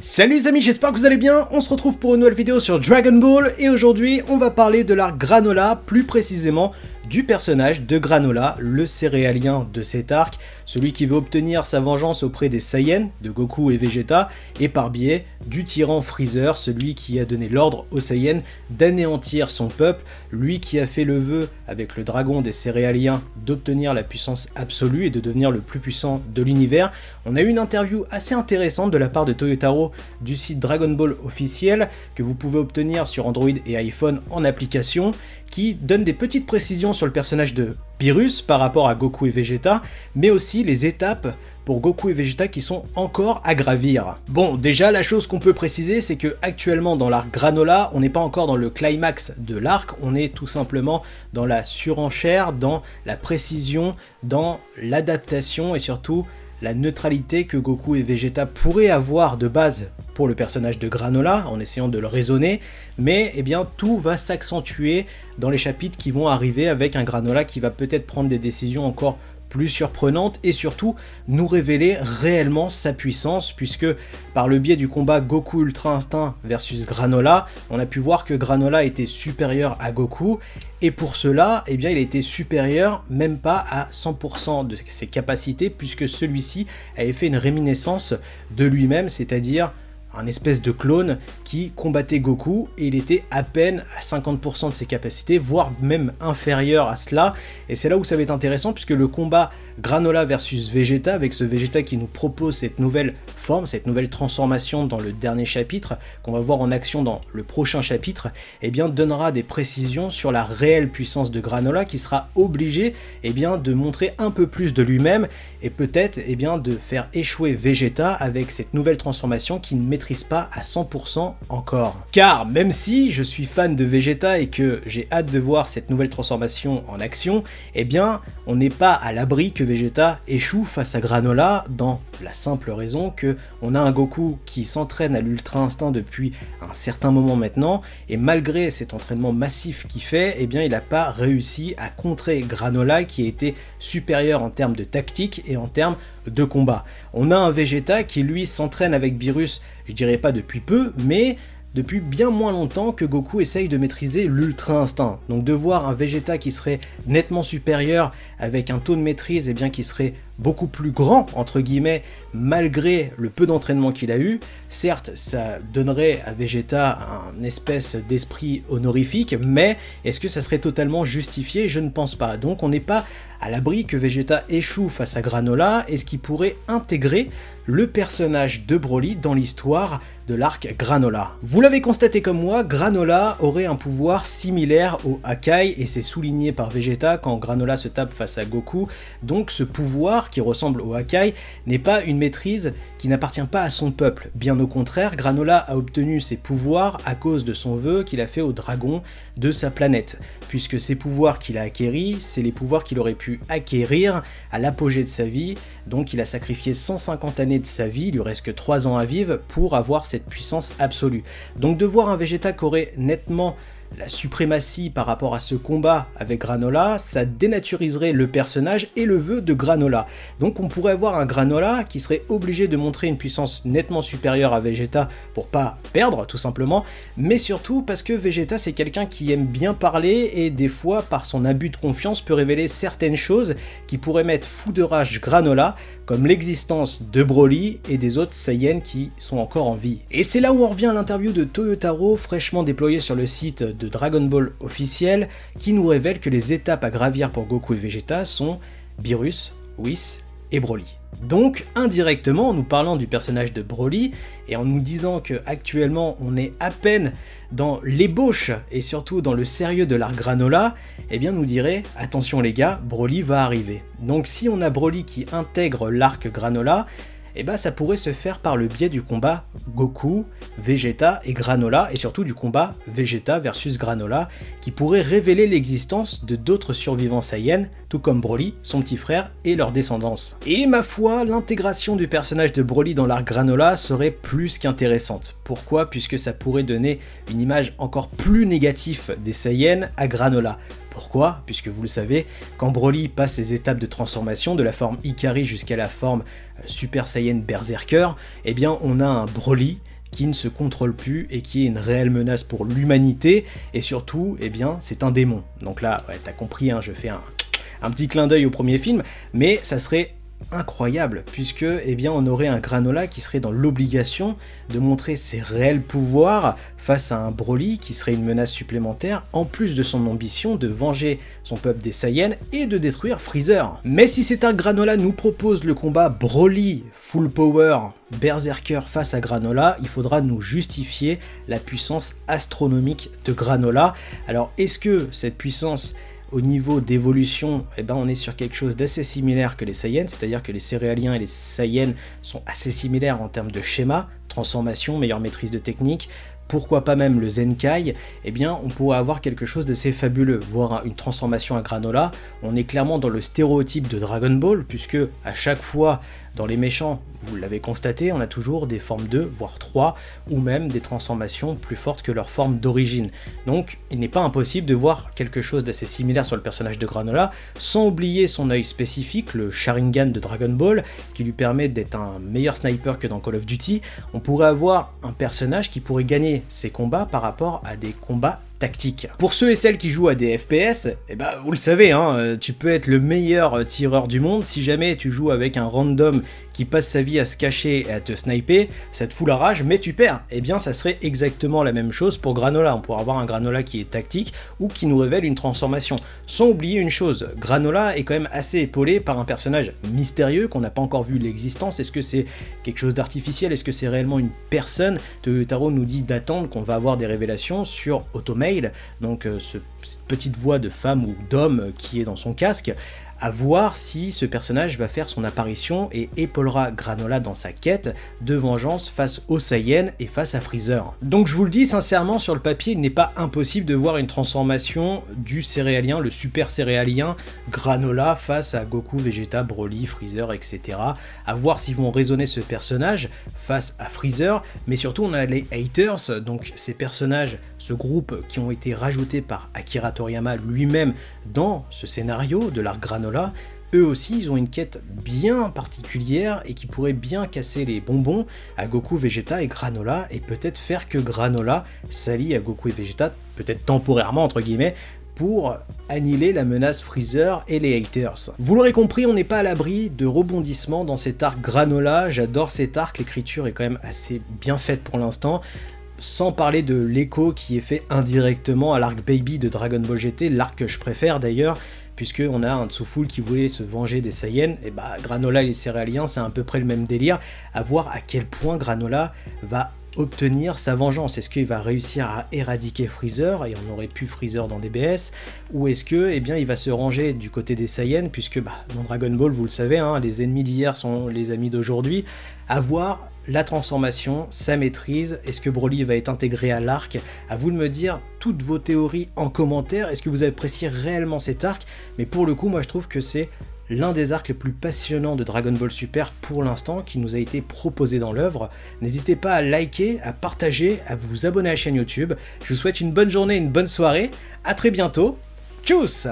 Salut les amis, j'espère que vous allez bien, on se retrouve pour une nouvelle vidéo sur Dragon Ball et aujourd'hui on va parler de l'arc Granola, plus précisément du personnage de Granola, le céréalien de cet arc, celui qui veut obtenir sa vengeance auprès des Saiyans, de Goku et Vegeta, et par biais du tyran Freezer, celui qui a donné l'ordre aux Saiyans d'anéantir son peuple, lui qui a fait le vœu avec le dragon des céréaliens d'obtenir la puissance absolue et de devenir le plus puissant de l'univers. On a eu une interview assez intéressante de la part de Toyotaro du site Dragon Ball officiel que vous pouvez obtenir sur Android et iPhone en application, qui donne des petites précisions sur le personnage de Beerus par rapport à Goku et Vegeta, mais aussi les étapes pour Goku et Vegeta qui sont encore à gravir. Bon, déjà la chose qu'on peut préciser, c'est que actuellement dans l'arc Granola, on n'est pas encore dans le climax de l'arc, on est tout simplement dans la surenchère, dans la précision, dans l'adaptation et surtout la neutralité que Goku et Vegeta pourraient avoir de base pour le personnage de Granola, en essayant de le raisonner, mais eh bien tout va s'accentuer dans les chapitres qui vont arriver avec un Granola qui va peut-être prendre des décisions encore plus surprenante et surtout nous révéler réellement sa puissance, puisque par le biais du combat Goku Ultra Instinct versus Granola, on a pu voir que Granola était supérieur à Goku, et pour cela, eh bien, il a été supérieur même pas à 100% de ses capacités, puisque celui-ci avait fait une réminiscence de lui-même, c'est-à-dire un espèce de clone qui combattait Goku et il était à peine à 50% de ses capacités, voire même inférieur à cela. Et c'est là où ça va être intéressant, puisque le combat Granola versus Vegeta, avec ce Vegeta qui nous propose cette nouvelle forme, cette nouvelle transformation dans le dernier chapitre, qu'on va voir en action dans le prochain chapitre, eh bien donnera des précisions sur la réelle puissance de Granola, qui sera obligé eh bien, de montrer un peu plus de lui-même et peut-être eh bien, de faire échouer Vegeta avec cette nouvelle transformation qui ne maîtrise pas à 100% encore. Car même si je suis fan de Vegeta et que j'ai hâte de voir cette nouvelle transformation en action, eh bien on n'est pas à l'abri que Vegeta échoue face à Granola, dans la simple raison que on a un Goku qui s'entraîne à l'Ultra Instinct depuis un certain moment maintenant, et malgré cet entraînement massif qu'il fait, eh bien il n'a pas réussi à contrer Granola qui a été supérieur en termes de tactique et en termes de combat. On a un Vegeta qui lui s'entraîne avec Beerus, je dirais pas depuis peu, mais depuis bien moins longtemps que Goku essaye de maîtriser l'Ultra Instinct. Donc de voir un Vegeta qui serait nettement supérieur avec un taux de maîtrise eh bien, qui serait beaucoup plus grand, entre guillemets, malgré le peu d'entraînement qu'il a eu. Certes, ça donnerait à Vegeta un espèce d'esprit honorifique, mais est-ce que ça serait totalement justifié? Je ne pense pas. Donc on n'est pas à l'abri que Vegeta échoue face à Granola, et ce qui pourrait intégrer le personnage de Broly dans l'histoire de l'arc Granola. Vous l'avez constaté comme moi, Granola aurait un pouvoir similaire au Hakai, et c'est souligné par Vegeta quand Granola se tape face à Goku. Donc ce pouvoir qui ressemble au Hakai n'est pas une maîtrise qui n'appartient pas à son peuple. Bien au contraire, Granola a obtenu ses pouvoirs à cause de son vœu qu'il a fait au dragon de sa planète, puisque ces pouvoirs qu'il a acquéris, c'est les pouvoirs qu'il aurait pu acquérir à l'apogée de sa vie. Donc il a sacrifié 150 années de sa vie, il lui reste que 3 ans à vivre pour avoir cette puissance absolue. Donc de voir un Vegeta qui aurait nettement la suprématie par rapport à ce combat avec Granola, ça dénaturiserait le personnage et le vœu de Granola. Donc on pourrait avoir un Granola qui serait obligé de montrer une puissance nettement supérieure à Vegeta pour pas perdre tout simplement, mais surtout parce que Vegeta c'est quelqu'un qui aime bien parler et des fois par son abus de confiance peut révéler certaines choses qui pourraient mettre fou de rage Granola, comme l'existence de Broly et des autres Saiyans qui sont encore en vie. Et c'est là où on revient à l'interview de Toyotaro fraîchement déployée sur le site de Dragon Ball officiel, qui nous révèle que les étapes à gravir pour Goku et Vegeta sont Beerus, Whis et Broly. Donc indirectement, en nous parlant du personnage de Broly et en nous disant que actuellement on est à peine dans l'ébauche et surtout dans le sérieux de l'arc Granola, eh bien nous dirait attention les gars, Broly va arriver. Donc si on a Broly qui intègre l'arc Granola, et bah ça pourrait se faire par le biais du combat Goku, Vegeta et Granola, et surtout du combat Vegeta versus Granola, qui pourrait révéler l'existence de d'autres survivants Saiyans, tout comme Broly, son petit frère et leur descendance. Et ma foi, l'intégration du personnage de Broly dans l'arc Granola serait plus qu'intéressante. Pourquoi? Puisque ça pourrait donner une image encore plus négative des Saiyans à Granola. Pourquoi? Puisque vous le savez, quand Broly passe ses étapes de transformation de la forme Ikari jusqu'à la forme Super Saiyan Berserker, eh bien on a un Broly qui ne se contrôle plus et qui est une réelle menace pour l'humanité, et surtout, eh bien, c'est un démon. Donc là, ouais, t'as compris, hein, je fais un petit clin d'œil au premier film, mais ça serait incroyable, puisque eh bien, on aurait un Granola qui serait dans l'obligation de montrer ses réels pouvoirs face à un Broly qui serait une menace supplémentaire, en plus de son ambition de venger son peuple des Saiyans et de détruire Freezer. Mais si cet arc Granola nous propose le combat Broly full power Berserker face à Granola, il faudra nous justifier la puissance astronomique de Granola. Alors est-ce que cette puissance au niveau d'évolution, eh ben on est sur quelque chose d'assez similaire que les Saiyans, c'est-à-dire que les Céréaliens et les Saiyans sont assez similaires en termes de schéma, transformation, meilleure maîtrise de technique, pourquoi pas même le Zenkai, eh bien on pourrait avoir quelque chose d'assez fabuleux, voire une transformation à Granola. On est clairement dans le stéréotype de Dragon Ball, puisque à chaque fois dans les méchants, vous l'avez constaté, on a toujours des formes 2, voire 3, ou même des transformations plus fortes que leur forme d'origine. Donc il n'est pas impossible de voir quelque chose d'assez similaire sur le personnage de Granola, sans oublier son œil spécifique, le Sharingan de Dragon Ball, qui lui permet d'être un meilleur sniper que dans Call of Duty. On pourrait avoir un personnage qui pourrait gagner ses combats par rapport à des combats tactique. Pour ceux et celles qui jouent à des FPS, eh ben, vous le savez, hein, tu peux être le meilleur tireur du monde, si jamais tu joues avec un random qui passe sa vie à se cacher et à te sniper, ça te fout la rage, mais tu perds. Eh bien, ça serait exactement la même chose pour Granola. On pourrait avoir un Granola qui est tactique ou qui nous révèle une transformation. Sans oublier une chose, Granola est quand même assez épaulé par un personnage mystérieux qu'on n'a pas encore vu l'existence. Est-ce que c'est quelque chose d'artificiel? Est-ce que c'est réellement une personne? Toyotaro nous dit d'attendre qu'on va avoir des révélations sur Automail, donc cette petite voix de femme ou d'homme qui est dans son casque, à voir si ce personnage va faire son apparition et épaulera Granola dans sa quête de vengeance face aux Saiyans et face à Freezer. Donc je vous le dis sincèrement, sur le papier, il n'est pas impossible de voir une transformation du céréalien, le super céréalien Granola face à Goku, Vegeta, Broly, Freezer, etc. À voir s'ils vont raisonner ce personnage face à Freezer, mais surtout on a les haters, donc ces personnages, ce groupe qui ont été rajoutés par Akira Toriyama lui-même dans ce scénario de l'arc Granola. Eux aussi, ils ont une quête bien particulière et qui pourrait bien casser les bonbons à Goku, Vegeta et Granola, et peut-être faire que Granola s'allie à Goku et Vegeta, peut-être temporairement entre guillemets, pour annihiler la menace Freezer et les haters. Vous l'aurez compris, on n'est pas à l'abri de rebondissements dans cet arc Granola. J'adore cet arc, l'écriture est quand même assez bien faite pour l'instant. Sans parler de l'écho qui est fait indirectement à l'arc Baby de Dragon Ball GT, l'arc que je préfère d'ailleurs, puisqu'on a un Tsuful qui voulait se venger des Saiyans, et bah Granola et les Céréaliens, c'est à peu près le même délire, à voir à quel point Granola va obtenir sa vengeance. Est-ce qu'il va réussir à éradiquer Freezer, et on aurait pu Freezer dans DBS, ou est-ce que eh bien, il va se ranger du côté des Saiyans, puisque dans Dragon Ball, vous le savez, hein, les ennemis d'hier sont les amis d'aujourd'hui, à voir la transformation, sa maîtrise, est-ce que Broly va être intégré à l'arc? À vous de me dire toutes vos théories en commentaire, est-ce que vous appréciez réellement cet arc? Mais pour le coup, moi je trouve que c'est l'un des arcs les plus passionnants de Dragon Ball Super pour l'instant qui nous a été proposé dans l'œuvre. N'hésitez pas à liker, à partager, à vous abonner à la chaîne YouTube. Je vous souhaite une bonne journée, une bonne soirée, à très bientôt, tchuss!